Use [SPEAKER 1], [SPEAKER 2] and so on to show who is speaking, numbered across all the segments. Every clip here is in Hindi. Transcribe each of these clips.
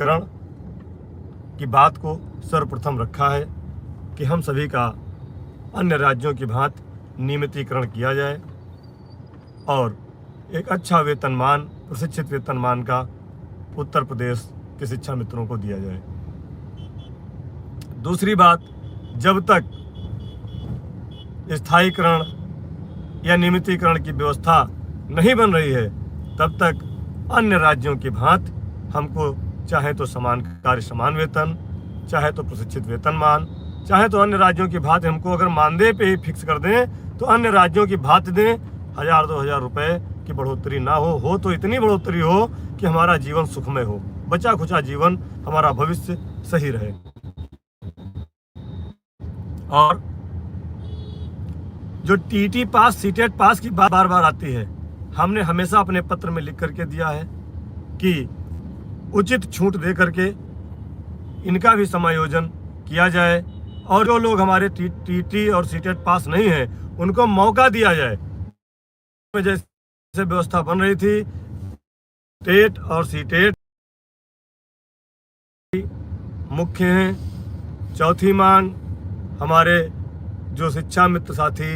[SPEAKER 1] नियमितीकरण की बात को सर्वप्रथम रखा है कि हम सभी का अन्य राज्यों की भांति नियमितीकरण किया जाए और एक अच्छा वेतनमान, प्रशिक्षित वेतनमान का उत्तर प्रदेश के शिक्षा मित्रों को दिया जाए। दूसरी बात, जब तक स्थायीकरण या नियमितीकरण की व्यवस्था नहीं बन रही है तब तक अन्य राज्यों की भांति हमको चाहे तो समान कार्य समान वेतन, चाहे तो प्रशिक्षित वेतनमान, चाहे तो अन्य राज्यों की भांति हमको अगर मानदेय पे ही फिक्स कर दें तो अन्य राज्यों की भांति दें। 1000-2000 रुपये की बढ़ोतरी ना हो तो इतनी बढ़ोतरी हो कि हमारा जीवन सुखमय हो, बचा खुचा जीवन, हमारा भविष्य सही रहे। और जो टीटी पास, सीटेट पास की बात बार बार आती है, हमने हमेशा अपने पत्र में लिख करके दिया है कि उचित छूट दे करके इनका भी समायोजन किया जाए और जो लोग हमारे टीटी और सीटेट पास नहीं हैं उनको मौका दिया जाए। जैसे व्यवस्था बन रही थी, टेट और सीटेट मुख्य हैं। चौथी मांग, हमारे जो शिक्षा मित्र साथी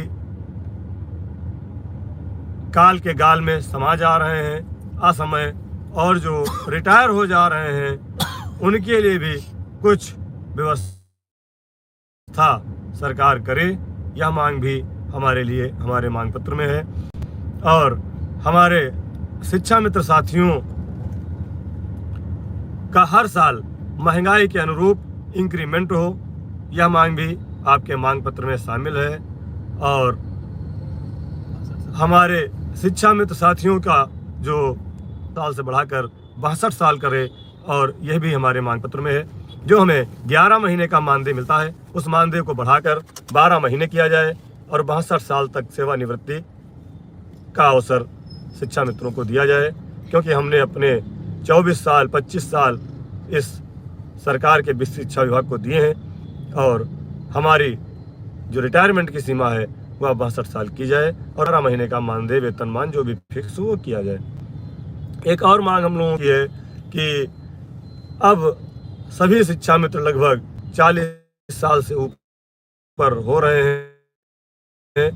[SPEAKER 1] काल के गाल में समा जा रहे हैं असमय और जो रिटायर हो जा रहे हैं उनके लिए भी कुछ व्यवस्था सरकार करे, यह मांग भी हमारे लिए हमारे मांग पत्र में है। और हमारे शिक्षा मित्र साथियों का हर साल महंगाई के अनुरूप इंक्रीमेंट हो, यह मांग भी आपके मांग पत्र में शामिल है। और हमारे शिक्षा मित्र साथियों का जो साल से बढ़ाकर 62 साल करे, और यह भी हमारे मांग पत्र में है। जो हमें 11 महीने का मानदेय मिलता है उस मानदेय को बढ़ाकर 12 महीने किया जाए और 62 साल तक सेवानिवृत्ति का अवसर शिक्षा मित्रों को दिया जाए, क्योंकि हमने अपने 24 साल 25 साल इस सरकार के वित्त शिक्षा विभाग को दिए हैं और हमारी जो रिटायरमेंट की सीमा है वह 62 साल की जाए और 12 महीने का मानदेय वेतनमान जो भी फिक्स हो वो किया जाए। एक और मांग हम लोगों की है कि अब सभी शिक्षा मित्र लगभग 40 साल से ऊपर हो रहे हैं,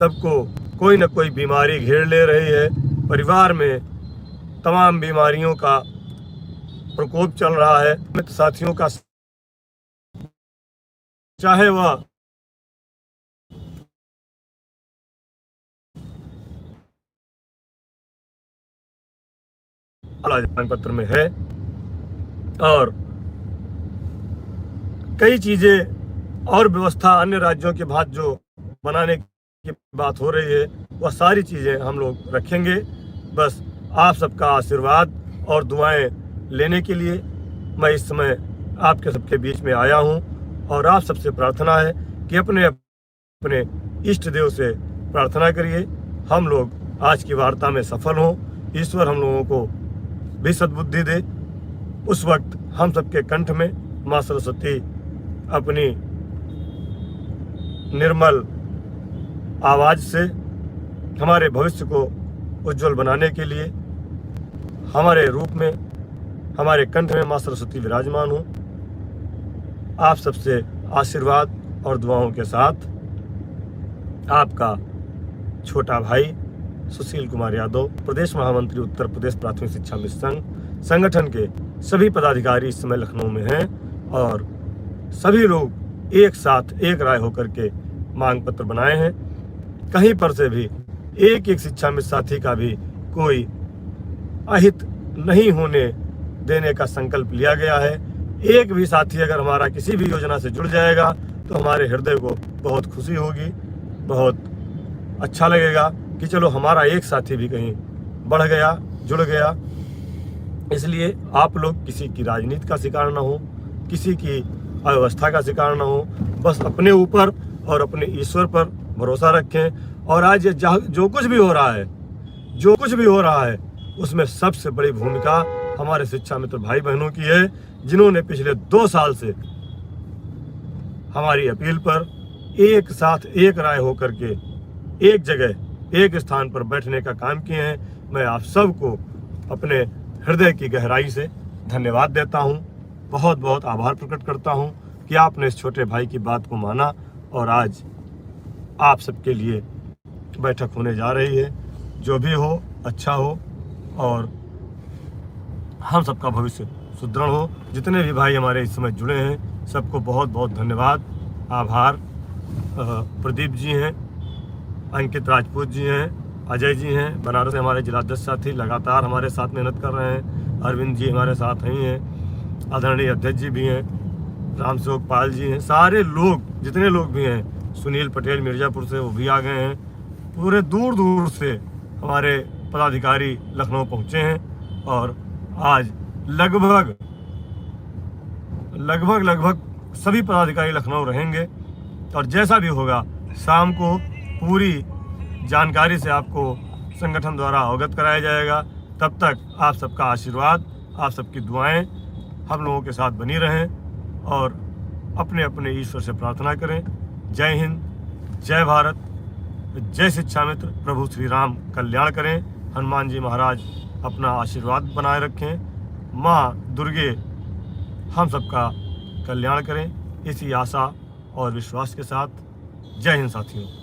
[SPEAKER 1] सबको कोई न कोई बीमारी घेर ले रही है, परिवार में तमाम बीमारियों का प्रकोप चल रहा है। मित्र साथियों का चाहे वह पत्र में है और कई चीजें और व्यवस्था अन्य राज्यों के भांति जो बनाने की बात हो रही है वह सारी चीजें हम लोग रखेंगे। बस आप सबका आशीर्वाद और दुआएं लेने के लिए मैं इस समय आपके सबके बीच में आया हूं और आप सबसे प्रार्थना है कि अपने अपने इष्ट देव से प्रार्थना करिए, हम लोग आज की वार्ता में सफल हों, ईश्वर हम लोगों को भी सद्बुद्धि दे। उस वक्त हम सबके कंठ में माँ सरस्वती अपनी निर्मल आवाज से हमारे भविष्य को उज्जवल बनाने के लिए हमारे रूप में हमारे कंठ में माँ सरस्वती विराजमान हो। आप सबसे आशीर्वाद और दुआओं के साथ आपका छोटा भाई सुशील कुमार यादव, प्रदेश महामंत्री उत्तर प्रदेश प्राथमिक शिक्षा मित्र संघ संगठन के सभी पदाधिकारी इस समय लखनऊ में हैं और सभी लोग एक साथ एक राय होकर के मांग पत्र बनाए हैं। कहीं पर से भी एक एक शिक्षा मित्र साथी का भी कोई अहित नहीं होने देने का संकल्प लिया गया है। एक भी साथी अगर हमारा किसी भी योजना से जुड़ जाएगा तो हमारे हृदय को बहुत खुशी होगी, बहुत अच्छा लगेगा कि चलो हमारा एक साथी भी कहीं बढ़ गया, जुड़ गया। इसलिए आप लोग किसी की राजनीति का शिकार ना हो, किसी की अव्यवस्था का शिकार ना हो, बस अपने ऊपर और अपने ईश्वर पर भरोसा रखें। और आज जो कुछ भी हो रहा है उसमें सबसे बड़ी भूमिका हमारे शिक्षा मित्र भाई बहनों की है, जिन्होंने पिछले 2 साल से हमारी अपील पर एक साथ एक राय होकर के एक जगह एक स्थान पर बैठने का काम किए हैं। मैं आप सबको अपने हृदय की गहराई से धन्यवाद देता हूँ। बहुत बहुत आभार प्रकट करता हूँ कि आपने इस छोटे भाई की बात को माना और आज आप सबके लिए बैठक होने जा रही है। जो भी हो अच्छा हो और हम सबका भविष्य सुदृढ़ हो। जितने भी भाई हमारे इस समय जुड़े हैं सबको बहुत बहुत धन्यवाद, आभार। प्रदीप जी हैं, अंकित राजपूत जी हैं, अजय जी हैं, बनारस से हमारे जिलाध्यक्ष साथी लगातार हमारे साथ मेहनत कर रहे हैं। अरविंद जी हमारे साथ ही हैं, आदरणीय अध्यक्ष जी भी हैं, राम सेवक पाल जी हैं, सारे लोग जितने लोग भी हैं, सुनील पटेल मिर्ज़ापुर से वो भी आ गए हैं। पूरे दूर दूर से हमारे पदाधिकारी लखनऊ पहुँचे हैं और आज लगभग सभी पदाधिकारी लखनऊ रहेंगे और जैसा भी होगा शाम को पूरी जानकारी से आपको संगठन द्वारा अवगत कराया जाएगा। तब तक आप सबका आशीर्वाद, आप सबकी दुआएं हम लोगों के साथ बनी रहें और अपने अपने ईश्वर से प्रार्थना करें। जय हिंद, जय भारत, जय शिक्षा मित्र। प्रभु श्री राम कल्याण करें। हनुमान जी महाराज अपना आशीर्वाद बनाए रखें। माँ दुर्गे हम सबका कल्याण करें। इसी आशा और विश्वास के साथ जय हिंद साथियों।